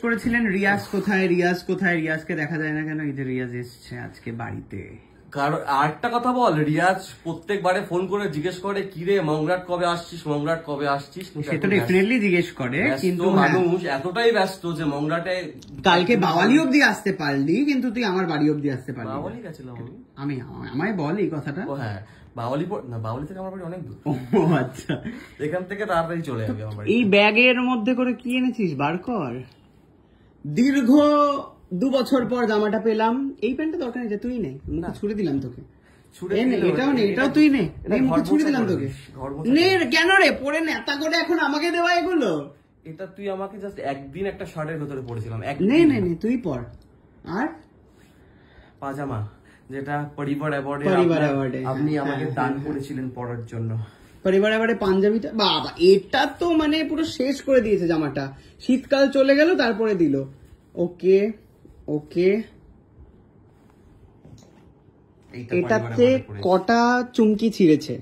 করেছিলেন রিয়াজ কোথায়, রিয়াজ কোথায়, রিয়াজকে দেখা যায় না কেন? এই যে রিয়াজ এসছে আজকে বাড়িতে। কারণ আরেকটা কথা বল, রিয়াজ প্রত্যেকবারে ফোন করে জিজ্ঞেস করে কিরে মংরাট কবে আসছিস, মংরাট কবে আসছিস। সেটা ডেফিনেটলি জিজ্ঞেস করে, কিন্তু মানুষ এতটাই ব্যস্ত যে মংরাটে কালকে বাওয়ালি অব্দি আসতে পারলি, কিন্তু তুই আমার বাড়ি অব্দি আসতে পারলি। বাওয়ালি গেছিলাম আমি, আমায় বল এই কথাটা। হ্যাঁ বাওয়ালি না, বাওয়ালি থেকে আমার বাড়ি অনেক দূর। ও আচ্ছা, এখান থেকে তাড়াতাড়ি চলে যাবে আমার বাড়ি। এই ব্যাগের মধ্যে করে কি এনেছিস বার কর। দীর্ঘ 2 বছর পর জামাটা পেলাম। এই প্যান্টটা দরকার নেই, তুই নে, মুখে ছুড়ে দিলাম তোকে। এটাও নে, এটাও তুই নে, মুখে ছুড়ে দিলাম তোকে। নে কেন রে, পরে নেতা করে এখন আমাকে দেওয়া এগুলো। এটা তুই আমাকে জাস্ট একদিন একটা শার্টের ভেতরে পরেছিলাম। নে নে নে, তুই পর। আর পাজামা, যেটা পরিবার অ্যাওয়ার্ডে আপনি আমাকে দান করেছিলেন পরার জন্য। পরিবার অ্যাওয়ার্ডে পাঞ্জাবিটা, বাবা এটা তো মানে পুরো শেষ করে দিয়েছে জামাটা। শীতকাল চলে গেল তারপরে দিল। ওকে ওকে, এটাতে কটা চুমকি ছিঁড়েছে?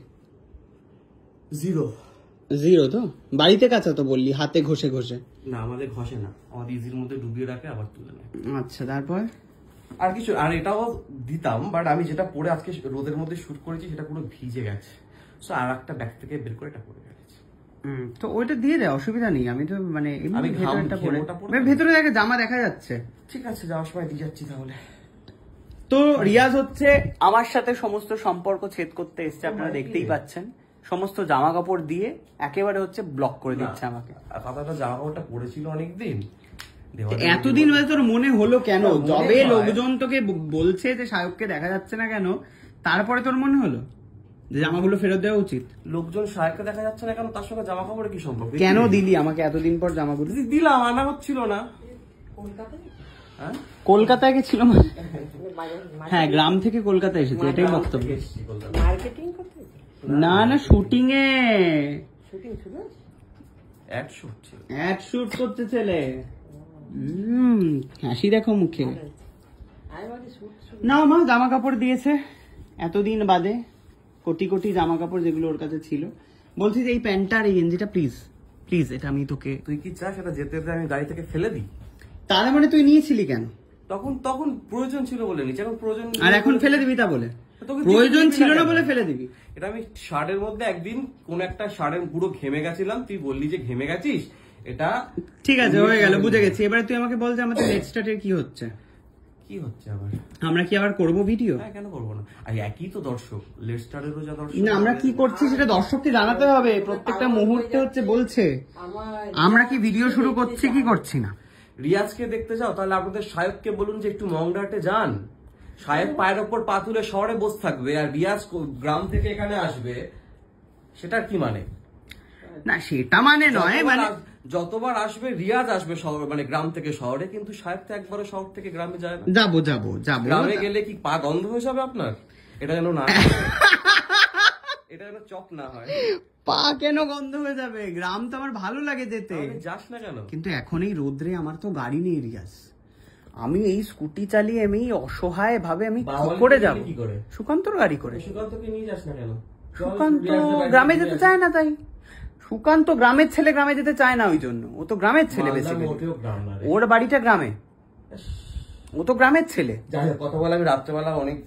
0 তো? বাড়িতে কাঁচা তো বললি, হাতে ঘষে ঘষে? না আমাদের ঘষে না, আমাদের ইজির মধ্যে ডুবিয়ে রাখে আবার তুলে নেয়। আচ্ছা তারপর আর কিছু, আর এটাও দিতাম, বাট আমি যেটা পরে আজকে রোদের মধ্যে শুট করেছি সেটা পুরো ভিজে গেছে, সো আর একটা ব্যাগ থেকে বের করে এটা পরে গেছে। তো ওইটা দিয়ে দেয়, অসুবিধা নেই। আমি তো মানে ভেতরে জামা দেখা যাচ্ছে। ঠিক আছে, যাওয়ার সময় দিয়ে যাচ্ছি তাহলে। তো রিয়াজ হচ্ছে আমার সাথে সমস্ত সম্পর্ক ছেদ করতে এসছে, আপনারা দেখতেই পাচ্ছেন। সমস্ত জামা কাপড় দিয়ে একেবারে হচ্ছে ব্লক করে দিচ্ছে আমাকে। দাদাটা জামা কাপড়টা পরেছিল অনেকদিন, এতদিন হয়ে তোর মনে হলো কেন? যবে লোকজন তোকে বলছে যে শায়ককে দেখা যাচ্ছে না কেন, তারপরে তোর মনে হলো যে জামাগুলো ফেরত দেওয়া উচিত। লোকজন শায়ককে দেখা যাচ্ছে না কেন, তার সঙ্গে জামা কাপড়ে কি সম্পর্ক? কেন দিলি আমাকে এতদিন পর জামাগুলো? দিলাম, আনা হচ্ছিল না। কলকাতায় গেছিল মানে? হ্যাঁ, গ্রাম থেকে কলকাতা এসেছে, এটাই বক্তব্য। না না, শুটিং এ অ্যাড শুট করতে ছেলে। হাসি দেখো মুখে। না মা, জামা কাপড় দিয়েছে এতদিন বাদে, কোটি কোটি জামা কাপড় যেগুলো ওর কাছে ছিল। বলছি যে এই প্যান্টটা আর এই গেঞ্জিটা প্লিজ প্লিজ, এটা আমি তোকে। তুই কি চাস এটা যেতে আমি গাড়ি থেকে ফেলে দিই? তার মানে তুই নিয়েছিলি কেন? তখন প্রয়োজন ছিল বলে নিচে, এখন প্রয়োজন আর এখন ফেলে দিবি তা বলে? প্রয়োজন ছিল না বলে ফেলে দিবি? এটা আমি শার্টের মধ্যে একদিন কোন একটা শার্টের পুরো ঘেমে গেছিলাম, তুই বললি যে ঘেমে গেছিস, এটা ঠিক আছে হয়ে গেল, বুঝে গেছি। এবারে তুই আমাকে বল যে আমাদের নেক্সট স্টার্টের কি হচ্ছে? কি হচ্ছে আবার? আমরা কি আবার করব ভিডিও? হ্যাঁ কেন করবো না, আর একই তো দর্শক, লেট স্টারেরও যা দর্শক। না, আমরা কি করছি সেটা দর্শককে জানাতে হবে প্রত্যেকটা মুহূর্তে। হচ্ছে বলছে আমরা কি ভিডিও শুরু করছি কি করছি না। রিয়াজকে দেখতে যাও তাহলে আপনাদের শায়ককে বলুন যে একটু মংরাটে যান। শায়ক পায়ের ওপর পা তুলে শহরে বসে থাকবে, আর রিয়াজ গ্রাম থেকে এখানে আসবে, সেটার কি মানে? না সেটা মানে নয়, মানে যতবার আসবে রিয়াজ আসবে শহরে, মানে গ্রাম থেকে শহরে, কিন্তু শায়ক তো একবারও শহর থেকে গ্রামে যায় না। যাবো যাবো যাবো, গ্রামে গেলে কি পা গন্ধ হয়ে যাবে আপনার? এটা যেন না এটা যেন চক না হয়। পা কেন গন্ধ হয়ে যাবে? গ্রাম তো আমার ভালো লাগে যেতে। যাস না কেন? কিন্তু এখন এই রোদ্রে আমার তো গাড়ি নেই রিয়াজ, আমি এই স্কুটি চালিয়ে আমি অসহায় ভাবে আমি কি করে যাবো? সুকান্তর গাড়ি করে। সুকান্তকে নিয়ে যাস না কেন? সুকান্ত গ্রামে যেতে চায় না, তাই সুকান্ত গ্রামের ছেলে গ্রামে যেতে চায় না, ওই জন্য। ও তো গ্রামের ছেলে, বেশি ওর বাড়িটা গ্রামে, ও তো গ্রামের ছেলে। কথা বলে আমি রাত্রেবেলা অনেক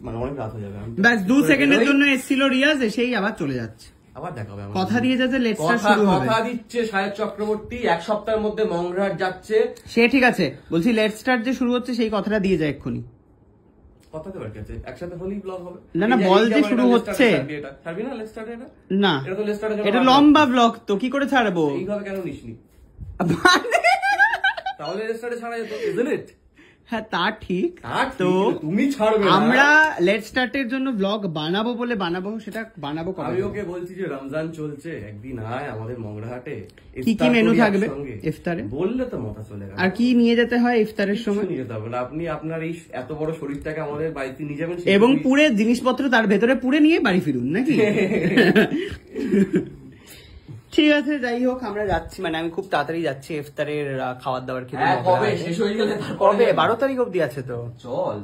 রাত হয়ে যাবে। ব্যাস 2 সেকেন্ডের জন্য এসেছিল রিয়াজ, সেই আবার চলে যাচ্ছে। আবার দেখা হবে। কথা দিয়ে যাচ্ছে লেট স্টার্ট শুরু হবে। কথা দিচ্ছে শায়ক চক্রবর্তী 1 সপ্তাহের মধ্যে মংরাট যাচ্ছে। সে ঠিক আছে, বলছি লেট স্টার্ট যে শুরু হচ্ছে সেই কথাটা দিয়ে যায় এক্ষুনি। কথা তো বাকি আছে, একসাথে হলেই ব্লগ হবে। না না, বল যে শুরু হচ্ছে। ছাড়বি না লেট স্টার্ট? না, এটা লম্বা ব্লগ তো, কি করে ছাড়বো? এইভাবে কেন নিসনি? তাহলে লেট স্টার্টে ছাড়া যেত, ইজন্ট ইট? হ্যাঁ তা ঠিক, তো তুমি ছাড়বে না। আমরা লেট স্টার্টের জন্য ব্লগ বানাবো বলে বানাবো, সেটা বানাবো কবে? আমি ওকে বলছি যে রমজান চলছে, একদিন আয় আমাদের মংরাহাটে, কি কি মেনু থাকবে ইফতারে? বললে তো মাথা চলে গেল। আর কি নিয়ে যেতে হয় ইফতারের সময়? নিয়ে যেতে হবে না, আপনি আপনার এই এত বড় শরীরটাকে আমাদের বাড়িতে নিয়ে যাবেন, এবং পুরে জিনিসপত্র তার ভেতরে পুরে নিয়ে বাড়ি ফিরুন নাকি? ঠিক আছে, যাই হোক আমরা যাচ্ছি, মানে আমি খুব তাড়াতাড়ি যাচ্ছি ইফতারের খাবার দাবার খেতে। কবে শেষ হয়ে গেলে? কবে? 12 তারিখ অব্দি আছে তো। চল।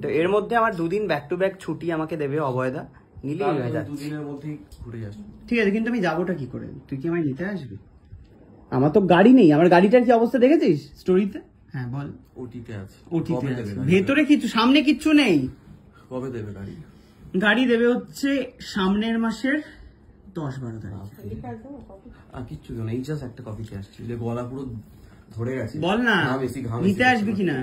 তো এর মধ্যে আমার 2 দিন ব্যাক টু ব্যাক ছুটি আমাকে দেবে অভয়দা, নিলেই হয়ে যাচ্ছে। 2 দিনের মধ্যেই ঘুরে যাস। ঠিক আছে, কিন্তু আমি যাবোটা কি করে? তুই কি আমায় নিতে আসবি? আমার তো গাড়ি নেই, আমার গাড়িটার কি অবস্থা দেখেছিস স্টোরিতে? হ্যাঁ বল। ওটিতে আছে। ওটিতে কবে আছে, দেবে গাড়ি? ভেতরে কিছু, সামনে কিচ্ছু নেই। কবে দেবে গাড়ি? গাড়ি দেবে হচ্ছে সামনের মাসের 10-12 তারিখ। কিচ্ছু কেন, এই জাস্ট একটা কফিতে আসছি, যে গলা পুরো ধরে গেছে। বল না নিতে আসবি কিনা?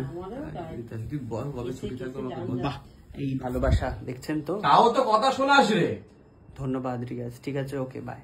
তুই বল কবে ছুটি থাকবে আমাকে বল। বাহ, এই ভালোবাসা দেখছেন তো। তাও তো কথা শোনাস রে। ধন্যবাদ রিয়াজ, ঠিক আছে, ওকে বাই।